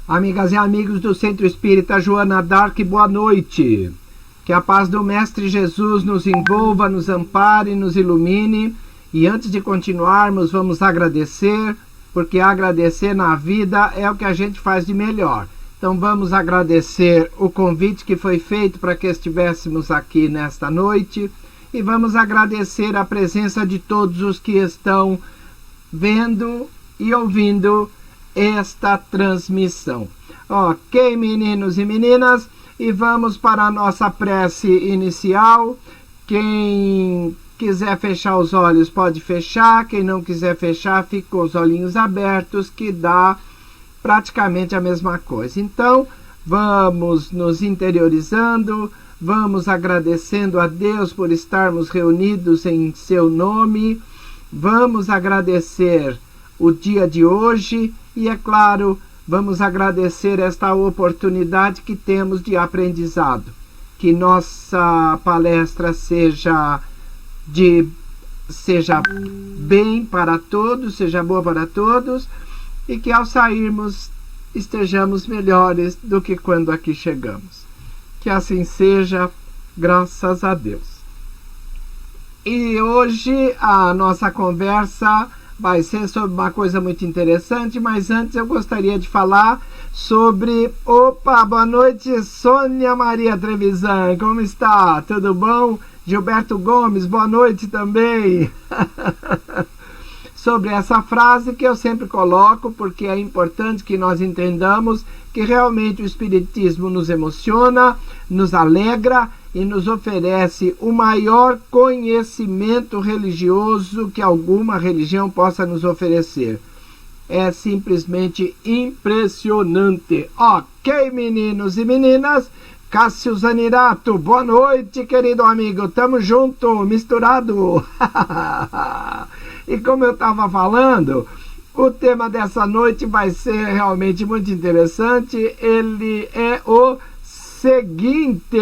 Amigas e amigos do Centro Espírita Joana d'Arc, boa noite. Que a paz do Mestre Jesus nos envolva, nos ampare, nos ilumine. E antes de continuarmos, vamos agradecer, porque agradecer na vida é o que a gente faz de melhor. Então vamos agradecer o convite que foi feito para que estivéssemos aqui nesta noite. E vamos agradecer a presença de todos os que estão vendo e ouvindo esta transmissão. Ok, meninos e meninas, e vamos para a nossa prece inicial. Quem quiser fechar os olhos pode fechar, quem não quiser fechar fica com os olhinhos abertos, que dá praticamente a mesma coisa. Então vamos nos interiorizando, vamos agradecendo a Deus por estarmos reunidos em seu nome, vamos agradecer o dia de hoje e, é claro, vamos agradecer esta oportunidade que temos de aprendizado. Que nossa palestra seja bem para todos, seja boa para todos, e que ao sairmos estejamos melhores do que quando aqui chegamos. Que assim seja, graças a Deus. E hoje a nossa conversa vai ser sobre uma coisa muito interessante, mas antes eu gostaria de falar sobre... Opa, boa noite, Sônia Maria Trevisan, como está? Tudo bom? Gilberto Gomes, boa noite também. Sobre essa frase que eu sempre coloco, porque é importante que nós entendamos que realmente o Espiritismo nos emociona, nos alegra e nos oferece o maior conhecimento religioso que alguma religião possa nos oferecer. É simplesmente impressionante. Ok, meninos e meninas? Cássio Zanirato, boa noite, querido amigo. Tamo junto, misturado. E como eu estava falando, o tema dessa noite vai ser realmente muito interessante. Ele é o seguinte: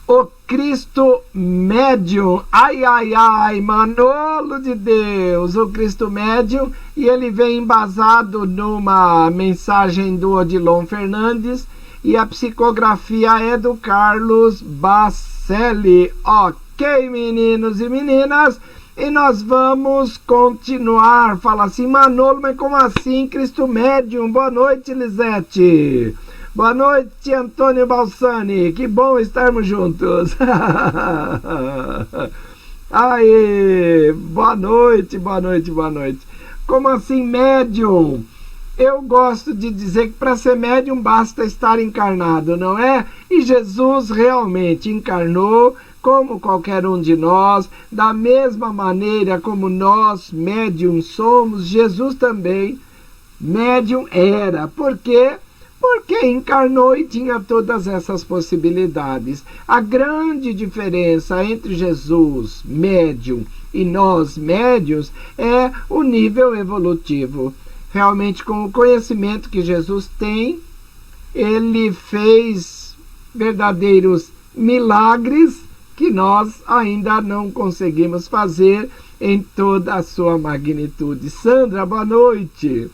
o Cristo médium. Ai, ai, ai, Manolo de Deus, o Cristo médium. E ele vem embasado numa mensagem do Odilon Fernandes, e a psicografia é do Carlos Bacelli. Ok, meninos e meninas, e nós vamos continuar. Fala assim, Manolo, mas como assim Cristo médium? Boa noite, Lisete. Boa noite, Antônio Balsani. Que bom estarmos juntos. Aí, boa noite, boa noite, boa noite. Como assim médium? Eu gosto de dizer que para ser médium basta estar encarnado, não é? E Jesus realmente encarnou como qualquer um de nós, da mesma maneira como nós médium somos, Jesus também médium era. Por quê? Porque encarnou e tinha todas essas possibilidades. A grande diferença entre Jesus, médium, e nós, médiuns, é o nível evolutivo. Realmente, com o conhecimento que Jesus tem, ele fez verdadeiros milagres que nós ainda não conseguimos fazer em toda a sua magnitude. Sandra, boa noite.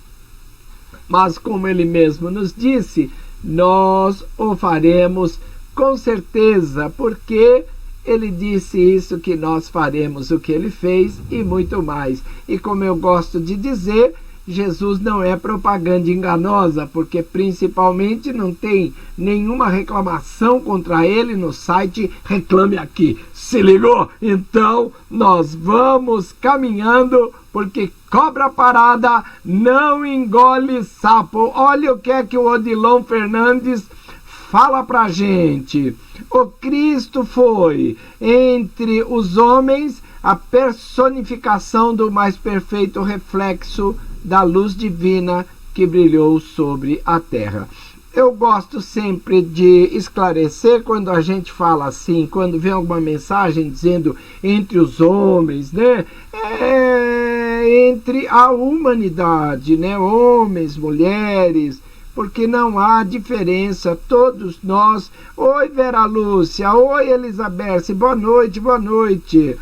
Mas como ele mesmo nos disse, nós o faremos com certeza, porque ele disse isso, que nós faremos o que ele fez e muito mais. E como eu gosto de dizer, Jesus não é propaganda enganosa, porque principalmente não tem nenhuma reclamação contra ele no site Reclame Aqui. Se ligou? Então nós vamos caminhando, porque cobra parada não engole sapo. Olha o que é que o Odilon Fernandes fala pra gente. O Cristo foi, entre os homens, a personificação do mais perfeito reflexo da luz divina que brilhou sobre a terra. Eu gosto sempre de esclarecer quando a gente fala assim, quando vem alguma mensagem dizendo entre os homens, né? Entre a humanidade, né? Homens, mulheres, porque não há diferença, todos nós. Oi, Vera Lúcia, oi, Elizabeth, boa noite, boa noite.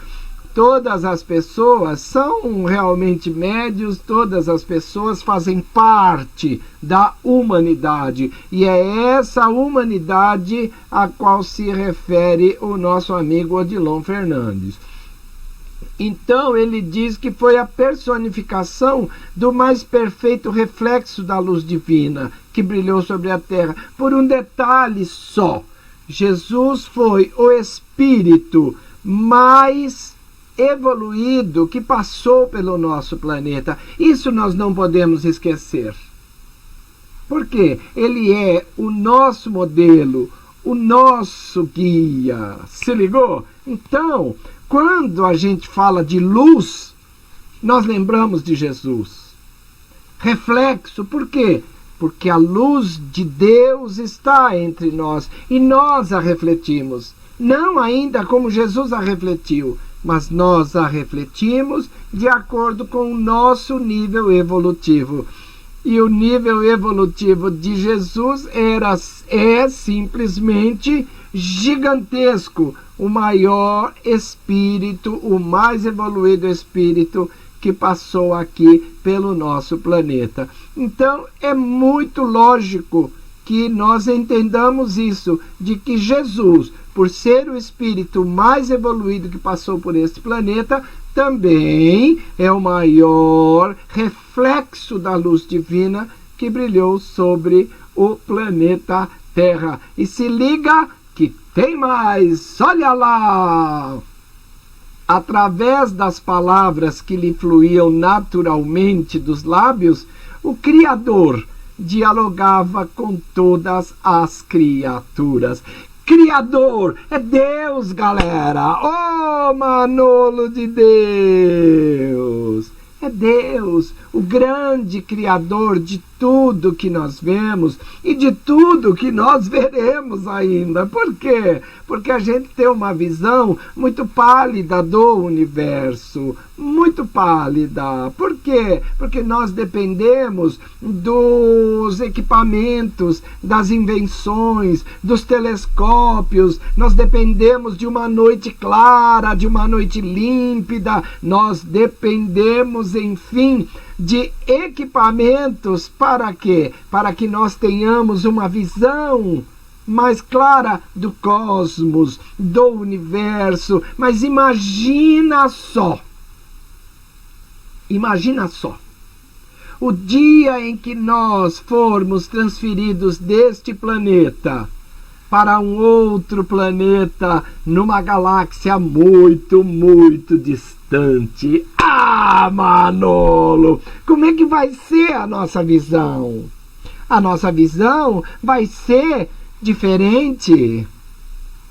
todas as pessoas são realmente médios, todas as pessoas fazem parte da humanidade. E é essa humanidade a qual se refere o nosso amigo Odilon Fernandes. Então ele diz que foi a personificação do mais perfeito reflexo da luz divina que brilhou sobre a terra. Por um detalhe só, Jesus foi o espírito mais evoluído que passou pelo nosso planeta. Isso nós não podemos esquecer. Por quê? Ele é o nosso modelo, o nosso guia. Se ligou? Então, quando a gente fala de luz, nós lembramos de Jesus. Reflexo, por quê? Porque a luz de Deus está entre nós e nós a refletimos. Não ainda como Jesus a refletiu, mas nós a refletimos de acordo com o nosso nível evolutivo. E o nível evolutivo de Jesus é simplesmente gigantesco. O maior espírito, o mais evoluído espírito que passou aqui pelo nosso planeta. Então, é muito lógico que nós entendamos isso, de que Jesus, por ser o espírito mais evoluído que passou por este planeta, também é o maior reflexo da luz divina que brilhou sobre o planeta Terra. E se liga que tem mais, olha lá! Através das palavras que lhe fluíam naturalmente dos lábios, o Criador dialogava com todas as criaturas. Criador é Deus, galera! Oh, Manolo de Deus! É Deus, o grande Criador de tudo que nós vemos e de tudo que nós veremos ainda. Por quê? Porque a gente tem uma visão muito pálida do universo, muito pálida. Por quê? Porque nós dependemos dos equipamentos, das invenções, dos telescópios, nós dependemos de uma noite clara, de uma noite límpida, nós dependemos, enfim, de equipamentos para quê? Para que nós tenhamos uma visão mais clara do cosmos, do universo. Mas imagina só, o dia em que nós formos transferidos deste planeta para um outro planeta, numa galáxia muito, muito distante. Ah, Manolo! Como é que vai ser a nossa visão? A nossa visão vai ser diferente.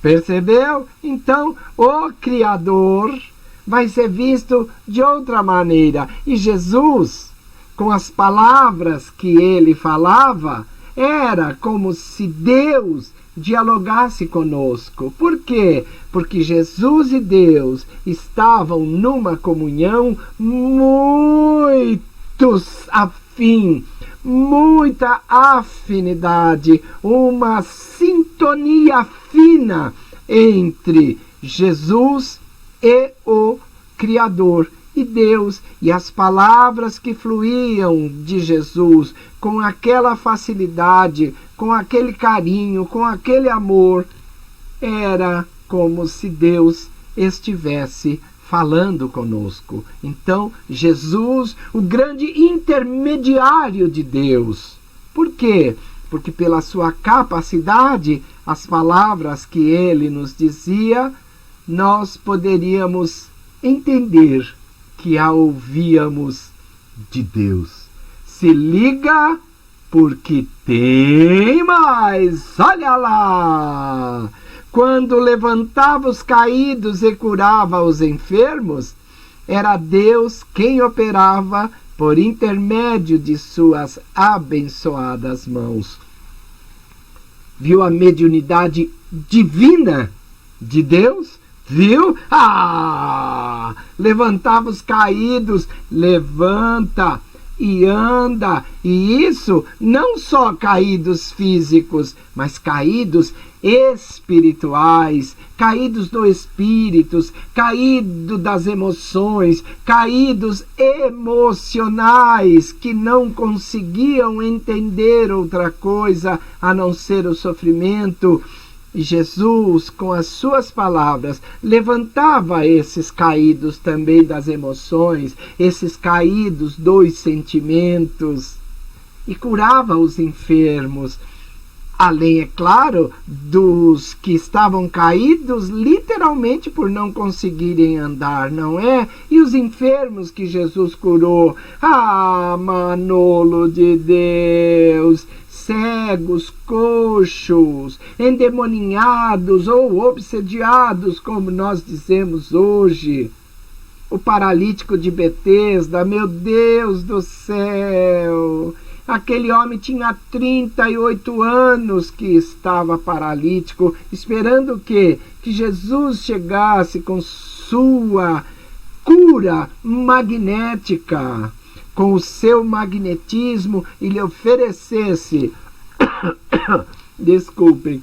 Percebeu? Então, o Criador vai ser visto de outra maneira. E Jesus, com as palavras que ele falava, era como se Deus dialogasse conosco. Por quê? Porque Jesus e Deus estavam numa comunhão muito afim, muita afinidade, uma sintonia fina entre Jesus e o Criador. E Deus, e as palavras que fluíam de Jesus com aquela facilidade, com aquele carinho, com aquele amor, era como se Deus estivesse falando conosco. Então, Jesus, o grande intermediário de Deus. Por quê? Porque pela sua capacidade, as palavras que ele nos dizia, nós poderíamos entender que a ouvíamos de Deus. Se liga, porque tem mais. Olha lá! Quando levantava os caídos e curava os enfermos, era Deus quem operava por intermédio de suas abençoadas mãos. Viu a mediunidade divina de Deus? Viu? Ah! Levantava os caídos, levanta e anda. E isso não só caídos físicos, mas caídos espirituais, caídos do espírito, caídos das emoções, caídos emocionais, que não conseguiam entender outra coisa a não ser o sofrimento. E Jesus, com as suas palavras, levantava esses caídos também das emoções, esses caídos dos sentimentos, e curava os enfermos. Além, é claro, dos que estavam caídos literalmente por não conseguirem andar, não é? E os enfermos que Jesus curou. Ah, Manolo de Deus! Cegos, coxos, endemoninhados ou obsediados, como nós dizemos hoje. O paralítico de Betesda, meu Deus do céu! Aquele homem tinha 38 anos que estava paralítico, esperando o quê? Que Jesus chegasse com sua cura magnética, com o seu magnetismo, e lhe oferecesse, desculpem,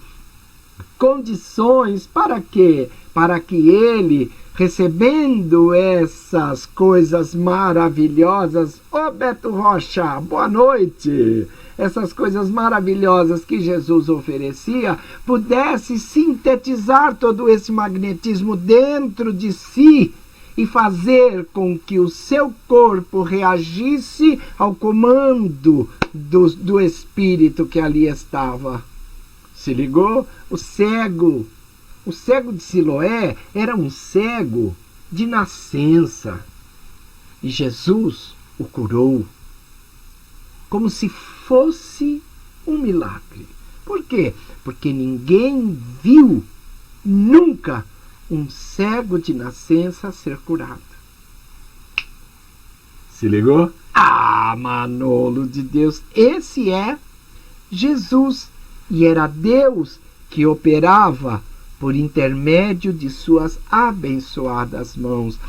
condições para quê? Para que ele, recebendo essas coisas maravilhosas, ô Beto Rocha, boa noite, essas coisas maravilhosas que Jesus oferecia, pudesse sintetizar todo esse magnetismo dentro de si e fazer com que o seu corpo reagisse ao comando do Espírito que ali estava. Se ligou? O cego de Siloé era um cego de nascença. E Jesus o curou como se fosse um milagre. Por quê? Porque ninguém viu nunca um cego de nascença ser curado. Se ligou? Ah, Manolo de Deus, esse é Jesus. E era Deus que operava por intermédio de suas abençoadas mãos.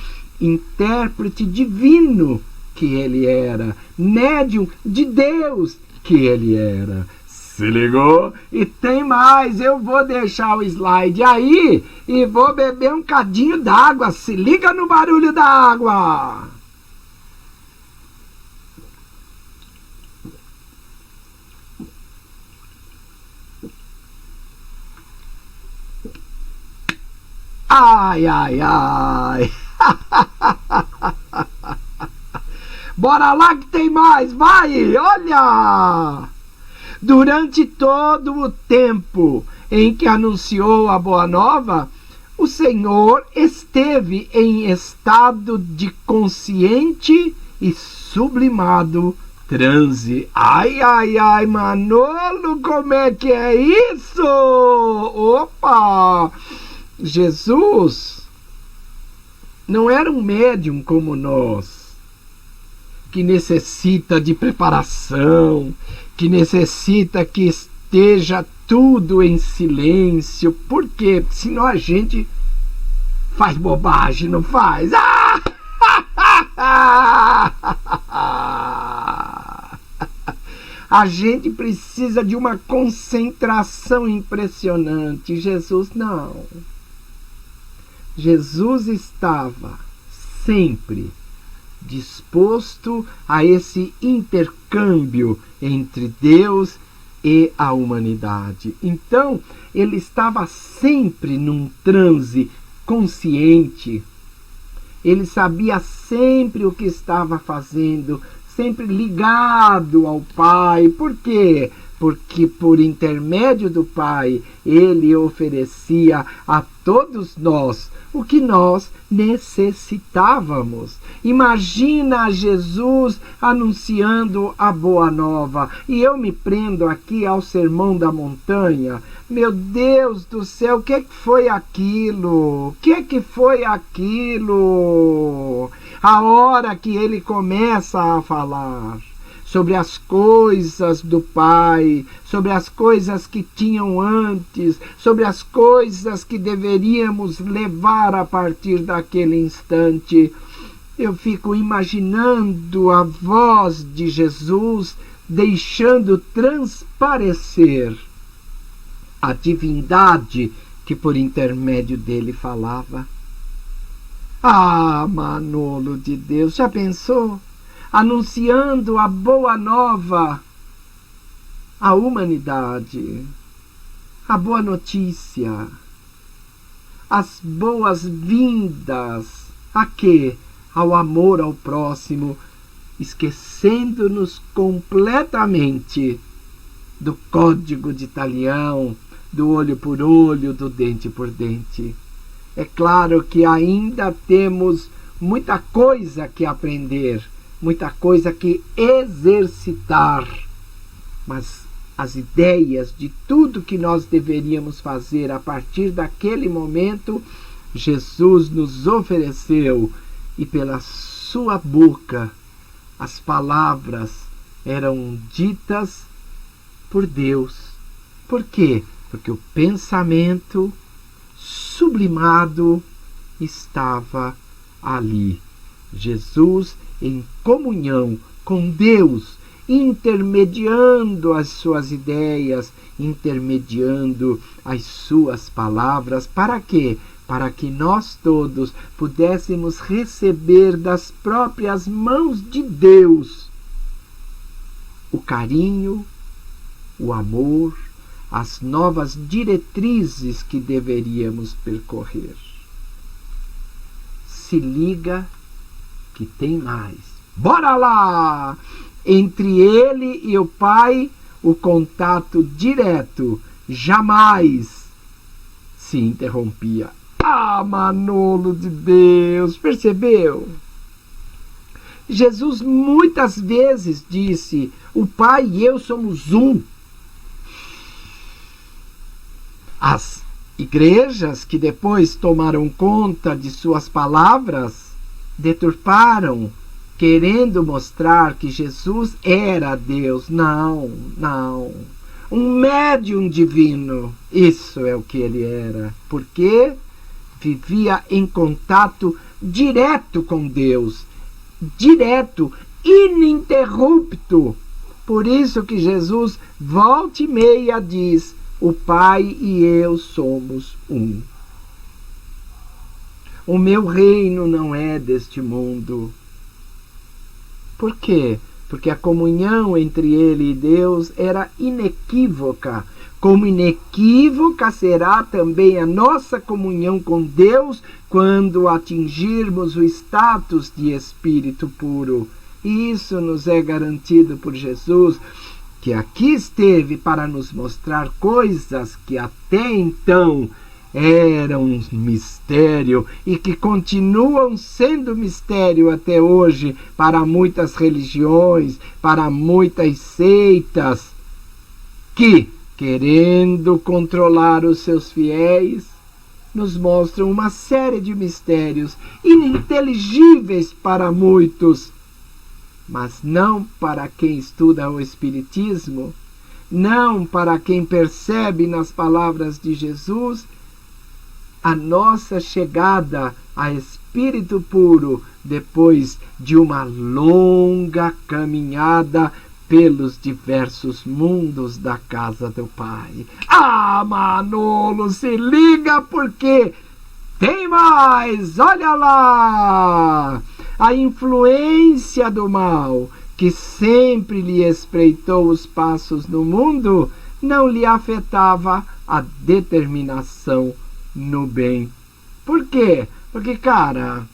Intérprete divino que ele era, médium de Deus que ele era. Se ligou? E tem mais, eu vou deixar o slide aí e vou beber um cadinho d'água. Se liga no barulho da água. Ai, ai, ai. Bora lá que tem mais, vai, olha! Durante todo o tempo em que anunciou a Boa Nova, o Senhor esteve em estado de consciente e sublimado transe. Ai, ai, ai, Manolo, como é que é isso? Opa! Jesus não era um médium como nós, que necessita de preparação, que necessita que esteja tudo em silêncio. Por quê? Senão a gente faz bobagem, não faz? A gente precisa de uma concentração impressionante. Jesus não. Jesus estava sempre disposto a esse intercâmbio entre Deus e a humanidade. Então, ele estava sempre num transe consciente. Ele sabia sempre o que estava fazendo, sempre ligado ao Pai. Por quê? Porque por intermédio do Pai, ele oferecia a todos nós o que nós necessitávamos. Imagina Jesus anunciando a Boa Nova. E eu me prendo aqui ao Sermão da Montanha. Meu Deus do céu, o que foi aquilo? O que foi aquilo? A hora que ele começa a falar sobre as coisas do Pai, sobre as coisas que tinham antes, sobre as coisas que deveríamos levar a partir daquele instante. eu fico imaginando a voz de Jesus deixando transparecer a divindade que por intermédio dele falava. Ah, Manolo de Deus, já pensou? Anunciando a boa nova à humanidade, a boa notícia, as boas-vindas a quê? Ao amor ao próximo, esquecendo-nos completamente do código de talião, do olho por olho, do dente por dente. É claro que ainda temos muita coisa que aprender, muita coisa que exercitar, mas as ideias de tudo que nós deveríamos fazer a partir daquele momento, Jesus nos ofereceu, e pela sua boca as palavras eram ditas por Deus. Por quê? Porque o pensamento sublimado estava ali. Jesus em comunhão com Deus, intermediando as suas ideias, intermediando as suas palavras. Para quê? Para que nós todos pudéssemos receber das próprias mãos de Deus o carinho, o amor, as novas diretrizes que deveríamos percorrer. Se liga que tem mais. Bora lá! Entre ele e o Pai, o contato direto jamais se interrompia. Ah, Manolo de Deus, percebeu? Jesus muitas vezes disse: o Pai e eu somos um. As igrejas que depois tomaram conta de suas palavras deturparam, querendo mostrar que Jesus era Deus. Não, não. Um médium divino, isso é o que ele era. Por quê? Vivia em contato direto com Deus, direto, ininterrupto. Por isso que Jesus volta e meia diz: o Pai e eu somos um. O meu reino não é deste mundo. Por quê? Porque a comunhão entre ele e Deus era inequívoca. Como inequívoca será também a nossa comunhão com Deus quando atingirmos o status de Espírito puro. E isso nos é garantido por Jesus, que aqui esteve para nos mostrar coisas que até então eram um mistério e que continuam sendo mistério até hoje para muitas religiões, para muitas seitas, que, querendo controlar os seus fiéis, nos mostram uma série de mistérios ininteligíveis para muitos, mas não para quem estuda o Espiritismo, não para quem percebe nas palavras de Jesus a nossa chegada a Espírito puro depois de uma longa caminhada pelos diversos mundos da casa do Pai. Ah, Manolo, se liga porque tem mais! Olha lá! A influência do mal, que sempre lhe espreitou os passos no mundo, não lhe afetava a determinação no bem. Por quê? Porque, cara,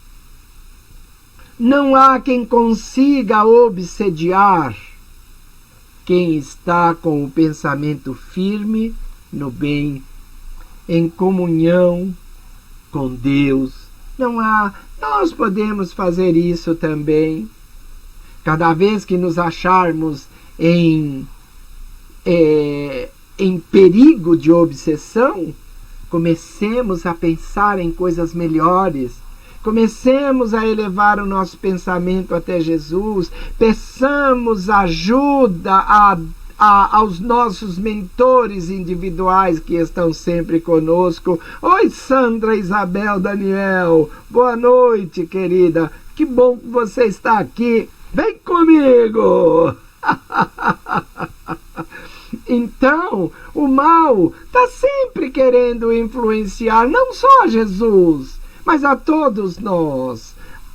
não há quem consiga obsediar quem está com o pensamento firme no bem, em comunhão com Deus. Não há. Nós podemos fazer isso também. Cada vez que nos acharmos em perigo de obsessão, comecemos a pensar em coisas melhores. Comecemos a elevar o nosso pensamento até Jesus. Peçamos ajuda aos nossos mentores individuais que estão sempre conosco. Oi, Sandra, Isabel, Daniel. Boa noite, querida. que bom que você está aqui. Vem comigo! Então, o mal está sempre querendo influenciar não só a Jesus, mas a todos nós.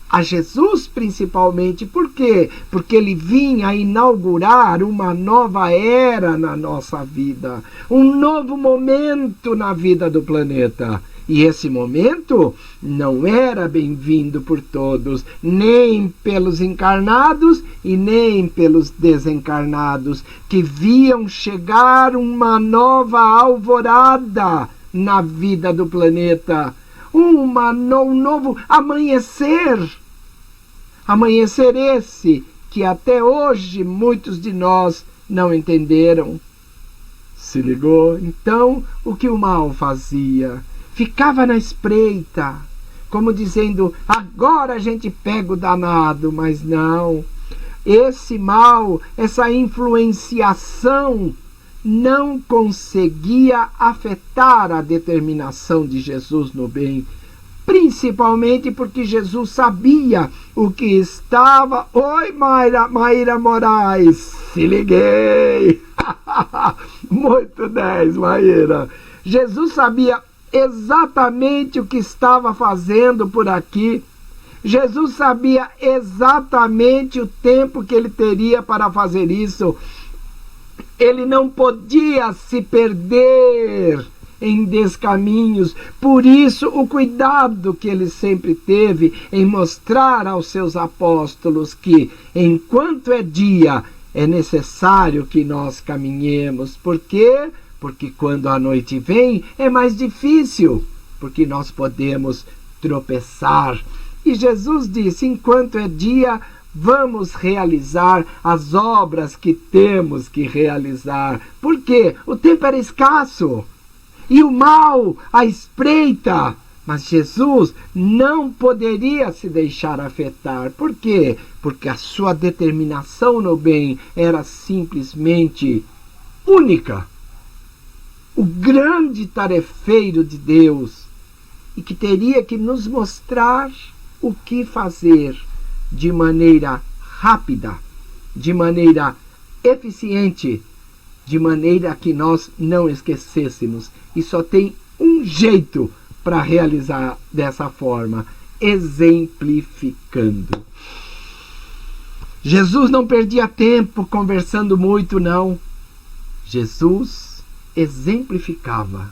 A Jesus principalmente. Por quê? Porque ele vinha inaugurar uma nova era na nossa vida, um novo momento na vida do planeta. E esse momento não era bem-vindo por todos, nem pelos encarnados e nem pelos desencarnados, que viam chegar uma nova alvorada na vida do planeta, um novo amanhecer. Amanhecer esse que até hoje muitos de nós não entenderam. Se ligou? Então, o que o mal fazia? Ficava na espreita, como dizendo, agora a gente pega o danado, mas não. Esse mal, essa influenciação, não conseguia afetar a determinação de Jesus no bem, principalmente porque Jesus sabia o que estava... Oi, Maíra Moraes, se liguei! Muito 10, Maíra. Jesus sabia exatamente o que estava fazendo por aqui. Jesus sabia exatamente o tempo que ele teria para fazer isso. Ele não podia se perder em descaminhos. Por isso, o cuidado que ele sempre teve em mostrar aos seus apóstolos que, enquanto é dia, é necessário que nós caminhemos. Por quê? Porque quando a noite vem, é mais difícil, porque nós podemos tropeçar. E Jesus disse, enquanto é dia, vamos realizar as obras que temos que realizar. Por quê? O tempo era escasso. E o mal à espreita. Mas Jesus não poderia se deixar afetar. Por quê? Porque a sua determinação no bem era simplesmente única. O grande tarefeiro de Deus, e que teria que nos mostrar o que fazer de maneira rápida, de maneira eficiente, de maneira que nós não esquecêssemos. E só tem um jeito para realizar dessa forma, exemplificando. Jesus não perdia tempo conversando muito, não. Jesus exemplificava.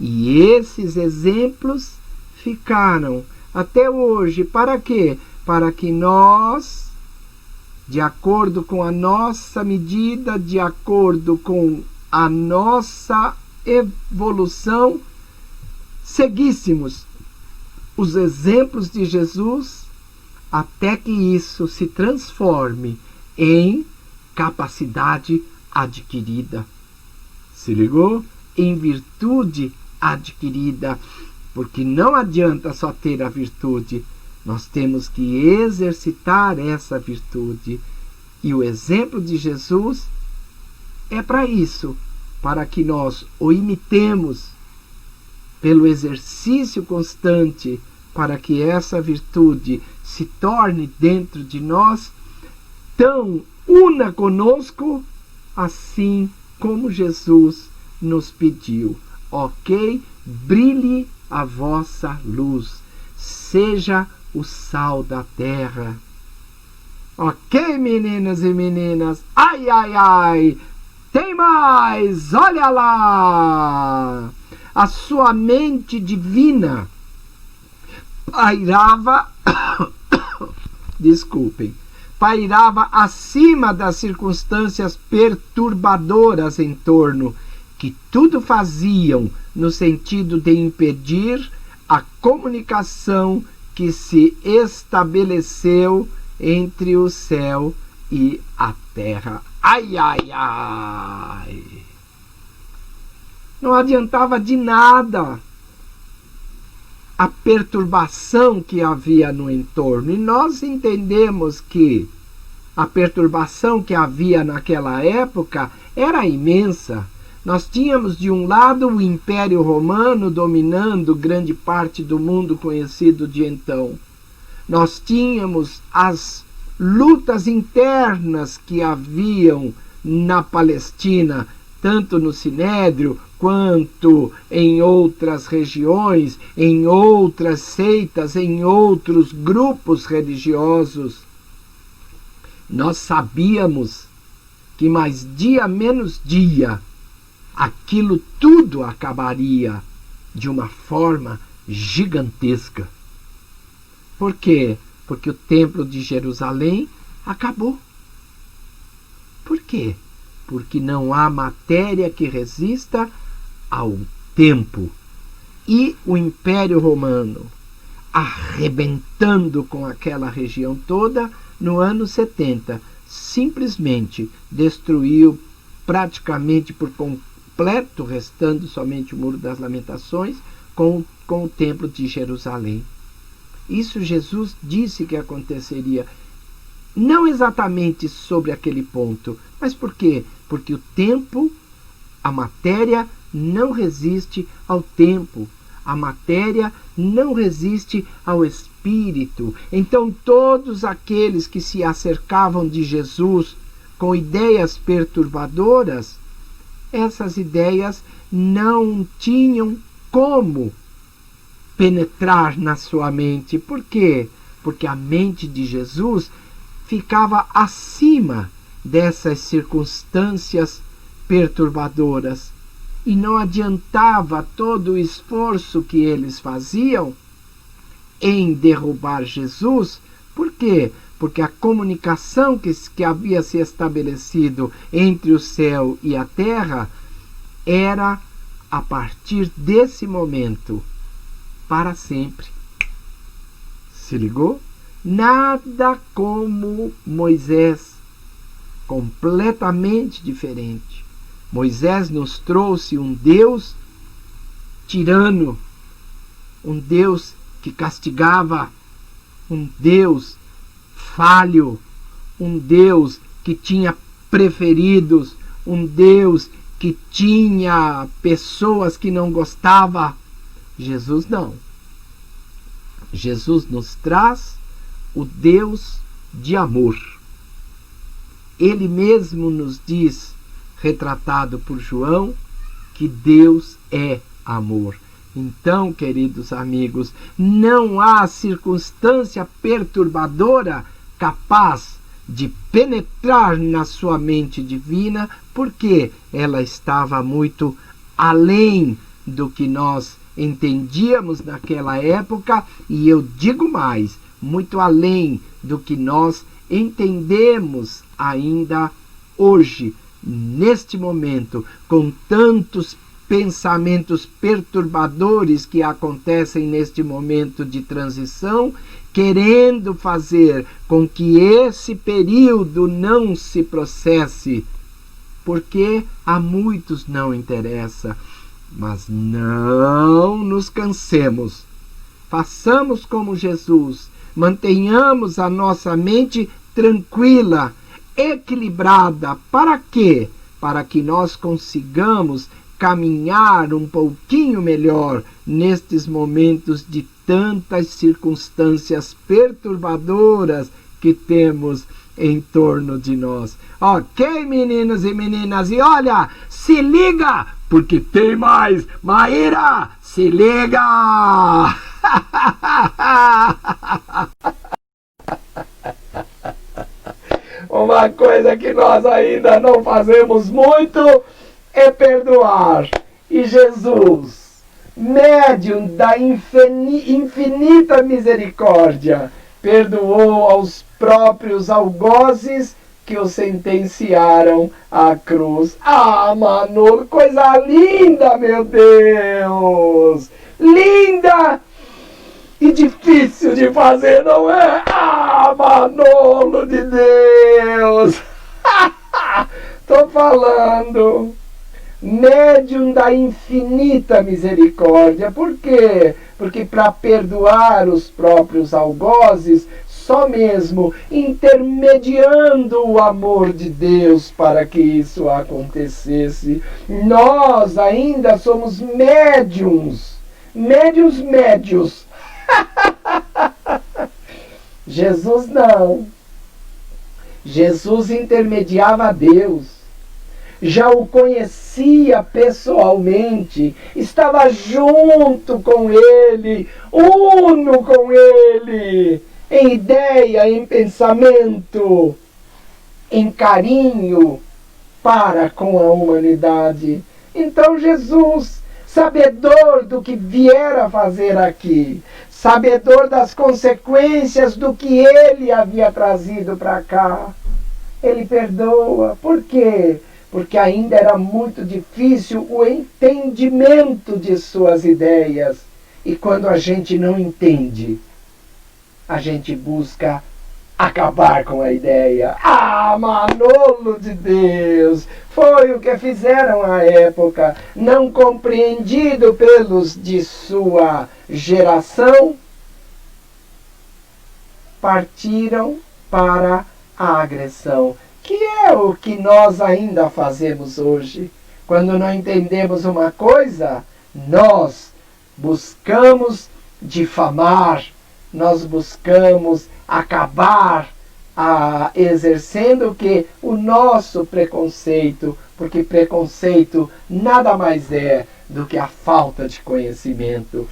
E esses exemplos ficaram até hoje. Para quê? Para que nós, de acordo com a nossa medida, de acordo com a nossa evolução, seguíssemos os exemplos de Jesus até que isso se transforme em capacidade adquirida. Se ligou? Em virtude adquirida. Porque não adianta só ter a virtude. Nós temos que exercitar essa virtude. E o exemplo de Jesus é para isso. Para que nós o imitemos pelo exercício constante. Para que essa virtude se torne dentro de nós tão una conosco, assim como Jesus nos pediu. Ok? Brilhe a vossa luz. Seja o sal da terra. Ok, meninas e meninas? Ai, ai, ai! Tem mais! Olha lá! A sua mente divina pairava... Desculpem. Pairava acima das circunstâncias perturbadoras em torno, que tudo faziam no sentido de impedir a comunicação que se estabeleceu entre o céu e a terra. Ai, ai, ai! Não adiantava de nada a perturbação que havia no entorno. E nós entendemos que a perturbação que havia naquela época era imensa. Nós tínhamos de um lado o Império Romano dominando grande parte do mundo conhecido de então. nós tínhamos as lutas internas que haviam na Palestina, tanto no Sinédrio quanto em outras regiões, em outras seitas, em outros grupos religiosos. Nós sabíamos que mais dia menos dia aquilo tudo acabaria de uma forma gigantesca. Por quê? Porque o Templo de Jerusalém acabou. Por quê? Porque não há matéria que resista ao tempo. E o Império Romano, arrebentando com aquela região toda, no ano 70, simplesmente destruiu praticamente por completo, restando somente o Muro das Lamentações, com o Templo de Jerusalém. Isso Jesus disse que aconteceria. Não exatamente sobre aquele ponto. Mas por quê? Porque o tempo, a matéria, não resiste ao tempo. A matéria não resiste ao espírito. Então todos aqueles que se acercavam de Jesus com ideias perturbadoras, essas ideias não tinham como penetrar na sua mente. Por quê? Porque a mente de Jesus ficava acima dessas circunstâncias perturbadoras. E não adiantava todo o esforço que eles faziam em derrubar Jesus. Por quê? Porque a comunicação que havia se estabelecido entre o céu e a terra era, a partir desse momento, para sempre. Se ligou? Nada como Moisés, completamente diferente. Moisés nos trouxe um Deus tirano, um Deus que castigava, um Deus falho, um Deus que tinha preferidos, um Deus que tinha pessoas que não gostava. Jesus não. Jesus nos traz o Deus de amor. Ele mesmo nos diz, retratado por João, que Deus é amor. Então, queridos amigos, não há circunstância perturbadora capaz de penetrar na sua mente divina, porque ela estava muito além do que nós entendíamos naquela época, e eu digo mais, muito além do que nós entendemos ainda hoje, neste momento, com tantos pensamentos perturbadores que acontecem neste momento de transição, querendo fazer com que esse período não se processe, porque a muitos não interessa. Mas não nos cansemos. Façamos como Jesus. Mantenhamos a nossa mente tranquila, equilibrada. Para quê? Para que nós consigamos caminhar um pouquinho melhor nestes momentos de tantas circunstâncias perturbadoras que temos em torno de nós. Ok, meninos e meninas? E olha, se liga, porque tem mais. Maíra, se liga! Uma coisa que nós ainda não fazemos muito é perdoar. E Jesus, médium da infinita misericórdia, perdoou aos próprios algozes que o sentenciaram à cruz. Ah, Manolo, coisa linda, meu Deus! Linda e difícil de fazer, não é? Ah, Manolo de Deus! Tô falando. Médium da infinita misericórdia. Por quê? Porque para perdoar os próprios algozes, só mesmo intermediando o amor de Deus para que isso acontecesse. Nós ainda somos médiums. Médios. Jesus não. Jesus intermediava a Deus. Já o conhecia pessoalmente, estava junto com ele, uno com ele, em ideia, em pensamento, em carinho para com a humanidade. Então Jesus, sabedor do que viera fazer aqui, sabedor das consequências do que ele havia trazido para cá, ele perdoa. Por quê? Porque ainda era muito difícil o entendimento de suas ideias. E quando a gente não entende, a gente busca acabar com a ideia. Ah, Manolo de Deus! Foi o que fizeram à época, não compreendido pelos de sua geração, partiram para a agressão. Que é o que nós ainda fazemos hoje. Quando não entendemos uma coisa, nós buscamos difamar, nós buscamos acabar exercendo o nosso preconceito, porque preconceito nada mais é do que a falta de conhecimento.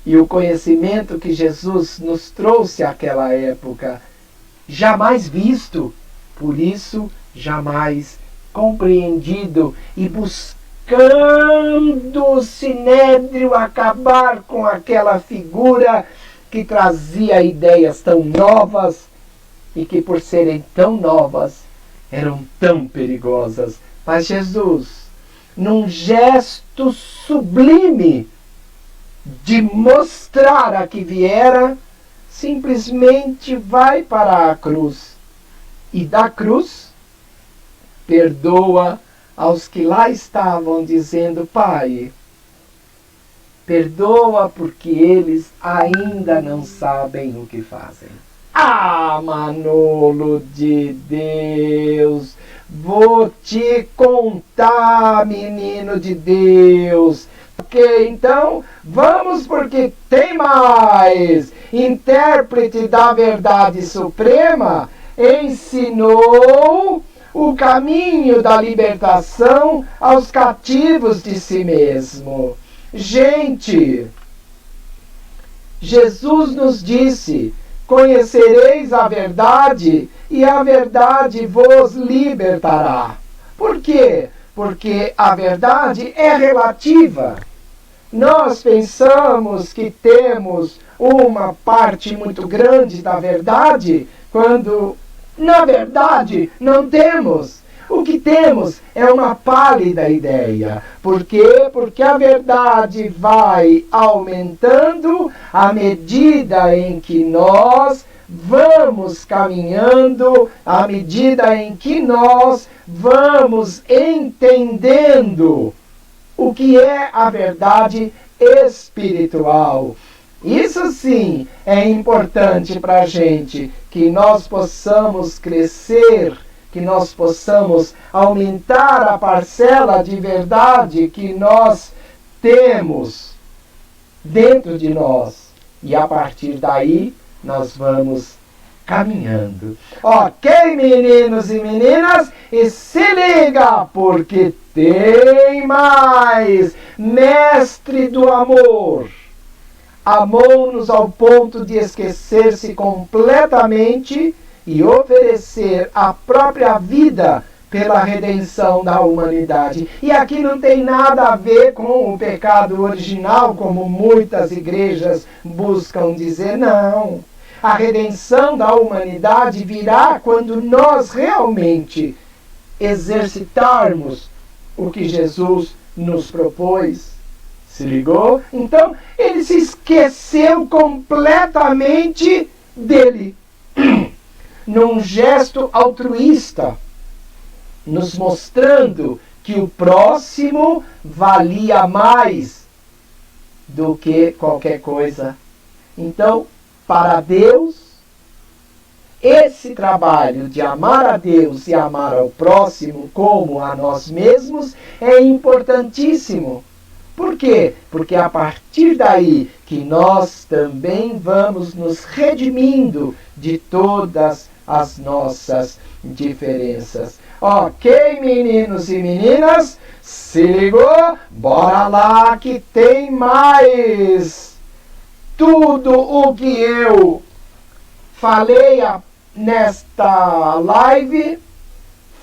E o conhecimento que Jesus nos trouxe àquela época, jamais visto, por isso, jamais compreendido, e buscando o Sinédrio acabar com aquela figura que trazia ideias tão novas e que, por serem tão novas, eram tão perigosas. Mas Jesus, num gesto sublime de mostrar a que viera, simplesmente vai para a cruz. E da cruz, perdoa aos que lá estavam, dizendo: Pai, perdoa porque eles ainda não sabem o que fazem. Ah, Manolo de Deus, vou te contar, menino de Deus. Ok, então, vamos porque tem mais. Intérprete da verdade suprema ensinou o caminho da libertação aos cativos de si mesmo. Gente, Jesus nos disse: conhecereis a verdade e a verdade vos libertará. Por quê? Porque a verdade é relativa. Nós pensamos que temos uma parte muito grande da verdade, quando, na verdade, não temos. O que temos é uma pálida ideia. Por quê? Porque a verdade vai aumentando à medida em que nós vamos caminhando, à medida em que nós vamos entendendo o que é a verdade espiritual. Isso sim é importante para a gente, que nós possamos crescer, que nós possamos aumentar a parcela de verdade que nós temos dentro de nós. E a partir daí nós vamos caminhando. Ok, meninos e meninas? E se liga, porque tem mais. Mestre do amor amou-nos ao ponto de esquecer-se completamente e oferecer a própria vida pela redenção da humanidade. E aqui não tem nada a ver com o pecado original, como muitas igrejas buscam dizer, não. A redenção da humanidade virá quando nós realmente exercitarmos o que Jesus nos propôs. Se ligou? Então, ele se esqueceu completamente dele. Num gesto altruísta, nos mostrando que o próximo valia mais do que qualquer coisa. Então, para Deus, esse trabalho de amar a Deus e amar ao próximo como a nós mesmos é importantíssimo. Por quê? Porque é a partir daí que nós também vamos nos redimindo de todas as nossas diferenças. Ok, meninos e meninas? Se ligou? Bora lá que tem mais! Tudo o que eu falei nesta live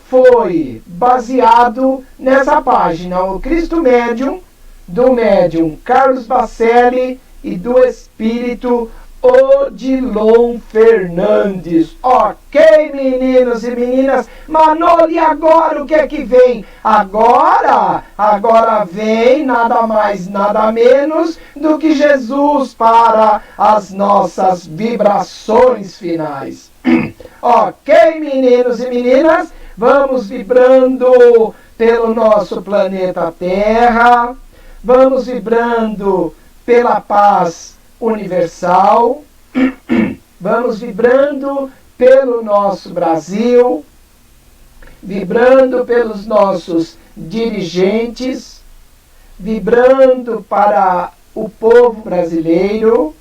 foi baseado nessa página, o Cristo Médium, do médium Carlos Bacelli e do espírito Odilon Fernandes. Ok, meninos e meninas? Manolo, e agora o que é que vem? Agora vem nada mais, nada menos do que Jesus para as nossas vibrações finais. Ok, meninos e meninas? Vamos vibrando pelo nosso planeta Terra. Vamos vibrando pela paz universal. Vamos vibrando pelo nosso Brasil, vibrando pelos nossos dirigentes, vibrando para o povo brasileiro,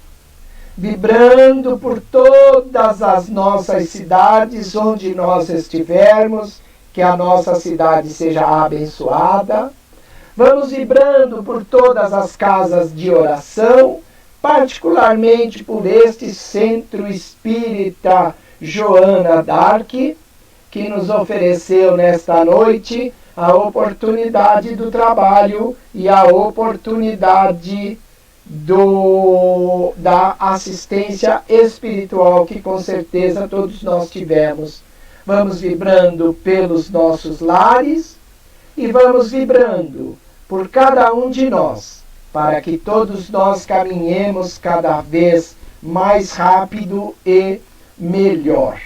vibrando por todas as nossas cidades onde nós estivermos, que a nossa cidade seja abençoada. Vamos vibrando por todas as casas de oração, particularmente por este Centro Espírita Joana d'Arc, que nos ofereceu nesta noite a oportunidade do trabalho e a oportunidade da assistência espiritual que com certeza todos nós tivemos. Vamos vibrando pelos nossos lares e vamos vibrando por cada um de nós, para que todos nós caminhemos cada vez mais rápido e melhor.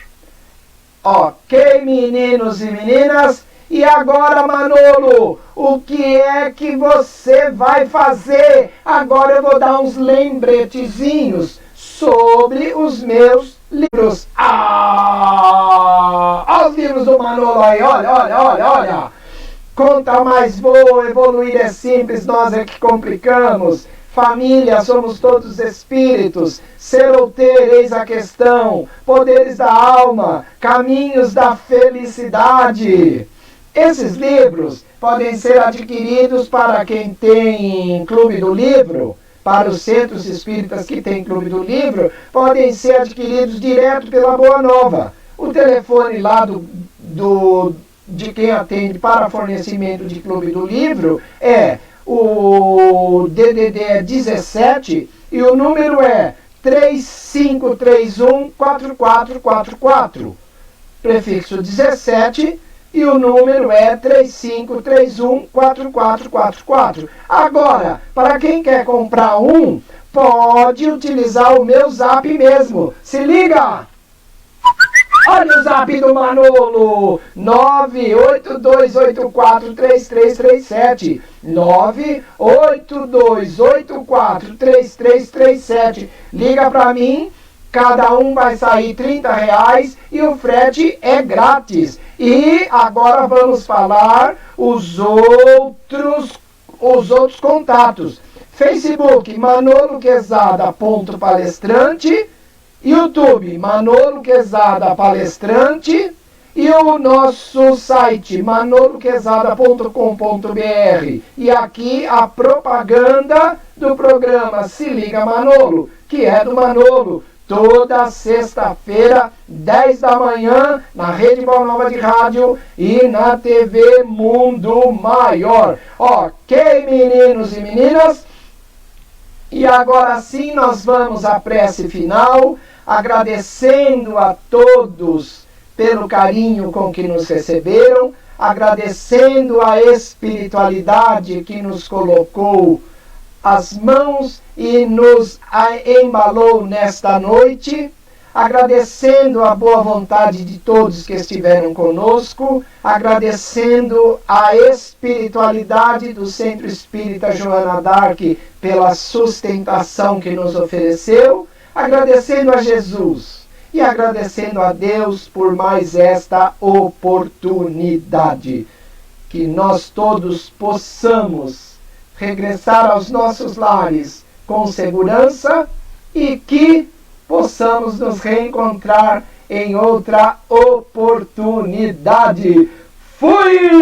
Ok, meninos e meninas? E agora, Manolo, o que é que você vai fazer? Agora eu vou dar uns lembretezinhos sobre os meus livros. Olha os livros do Manolo aí, olha. Conta mais boa, evoluir é simples, nós é que complicamos. Família, somos todos espíritos. Ser ou ter, eis a questão. Poderes da alma, caminhos da felicidade. Esses livros podem ser adquiridos para quem tem Clube do Livro, para os centros espíritas que têm Clube do Livro, podem ser adquiridos direto pela Boa Nova. O telefone lá de quem atende para fornecimento de Clube do Livro é o DDD 17 e o número é 3531-4444. Prefixo 17 e o número é 3531-4444. Agora, para quem quer comprar um, pode utilizar o meu zap mesmo. Se liga! Olha o zap do Manolo, 982843337, 982843337. Liga para mim, cada um vai sair R$30 e o frete é grátis. E agora vamos falar os outros contatos. Facebook, manoloquezada.palestrante, YouTube, Manolo Quezada Palestrante, e o nosso site, manoloquezada.com.br. E aqui a propaganda do programa Se Liga Manolo, que é do Manolo, toda sexta-feira, 10 da manhã, na Rede Boa Nova de Rádio e na TV Mundo Maior. Ok, meninos e meninas? E agora sim nós vamos à prece final, agradecendo a todos pelo carinho com que nos receberam, agradecendo a espiritualidade que nos colocou as mãos e nos embalou nesta noite, agradecendo a boa vontade de todos que estiveram conosco, agradecendo a espiritualidade do Centro Espírita Joana d'Arc pela sustentação que nos ofereceu, agradecendo a Jesus e agradecendo a Deus por mais esta oportunidade. Que nós todos possamos regressar aos nossos lares com segurança e que possamos nos reencontrar em outra oportunidade. Fui!